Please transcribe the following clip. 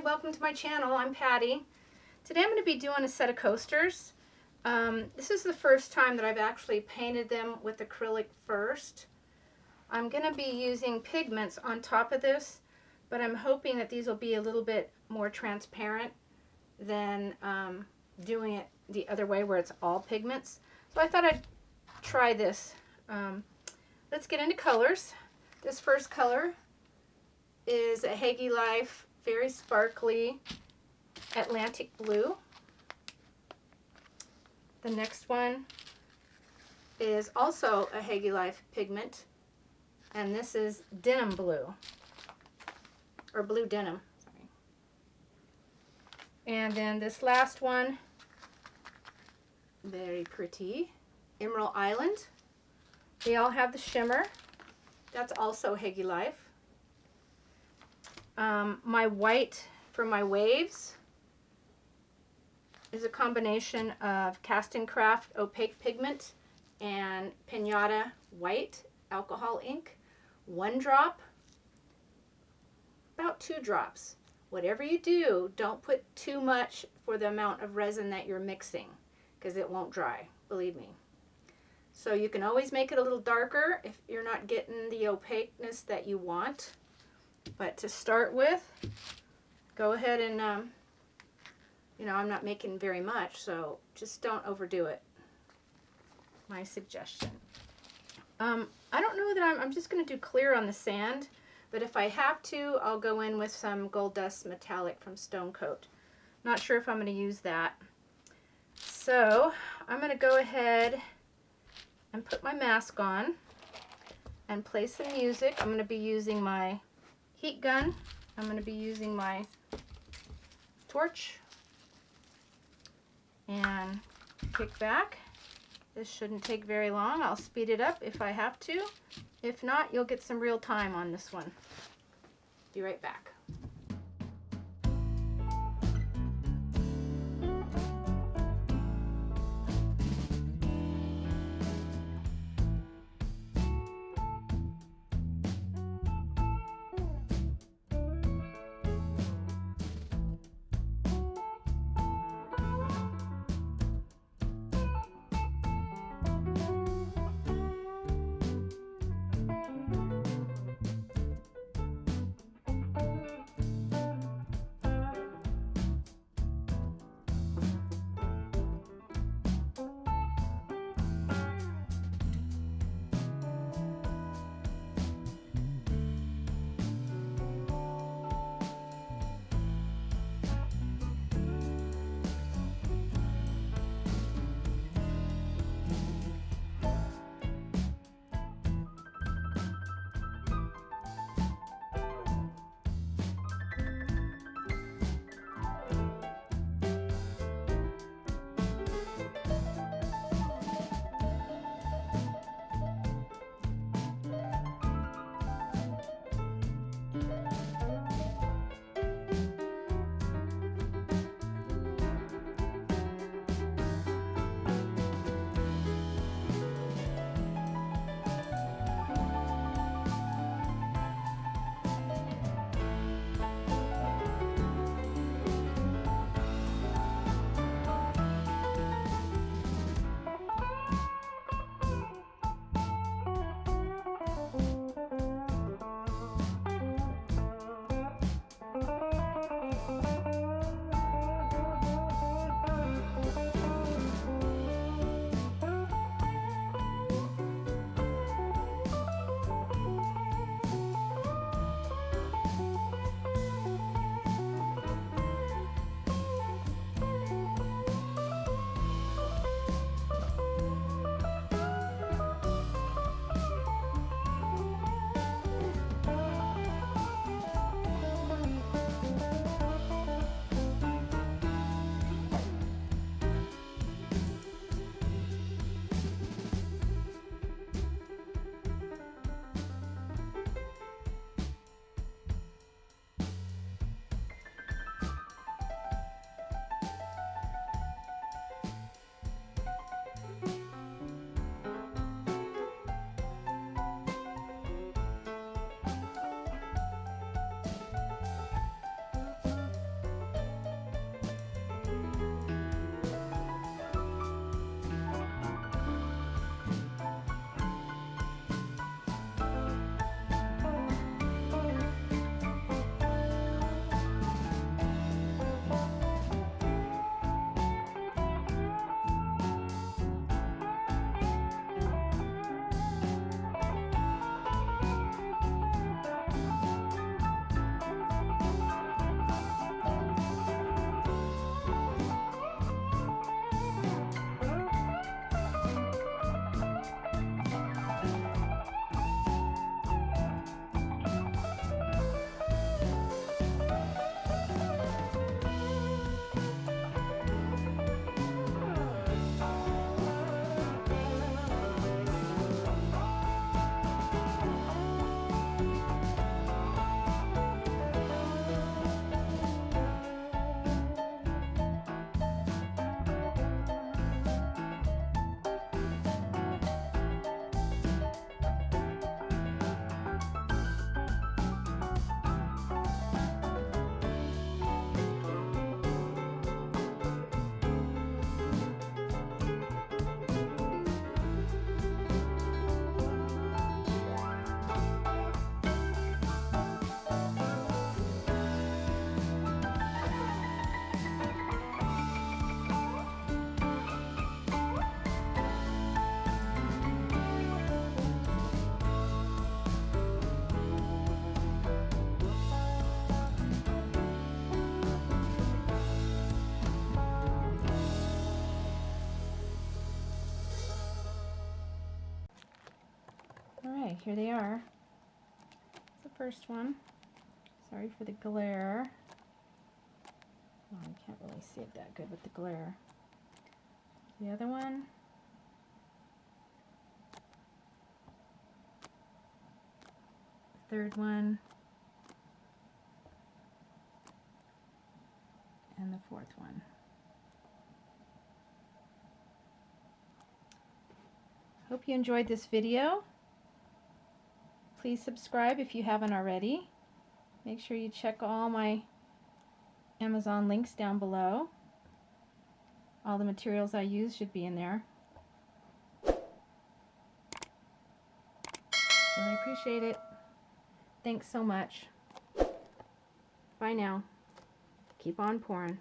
welcome to my channel. I'm Patty. Today I'm going to be doing a set of coasters. This is the first time that I've actually painted them with acrylic first. I'm going to be using pigments on top of this, but I'm hoping that these will be a little bit more transparent than doing it the other way where it's all pigments. So I thought I'd try this. Let's get into colors. This first color is a Haggy Life very sparkly Atlantic blue. The next one is also a Haggy Life pigment, and this is denim blue, or blue denim, sorry. And then this last one, very pretty, Emerald Island. They all have the shimmer. That's also Haggy Life. My white for my waves is a combination of Cast and Craft opaque pigment and Pinata white alcohol ink. 1 drop, about 2 drops. Whatever you do, don't put too much for the amount of resin that you're mixing, because it won't dry, believe me. So you can always make it a little darker if you're not getting the opaqueness that you want. But to start with, go ahead and, you know, I'm not making very much, so just don't overdo it. My suggestion. I don't know that I'm just going to do clear on the sand, but if I have to, I'll go in with some Gold Dust Metallic from Stone Coat. Not sure if I'm going to use that. So I'm going to go ahead and put my mask on and play some music. I'm going to be using my heat gun. I'm going to be using my torch and kick back. This shouldn't take very long. I'll speed it up if I have to. If not, you'll get some real time on this one. Be right back. here they are. It's the first one. Sorry for the glare. Oh, you can't really see it that good with the glare. The other one. The third one. And the fourth one. Hope you enjoyed this video. Please subscribe if you haven't already. Make sure you check all my Amazon links down below. All the materials I use should be in there. Really appreciate it. Thanks so much. Bye now. Keep on pouring.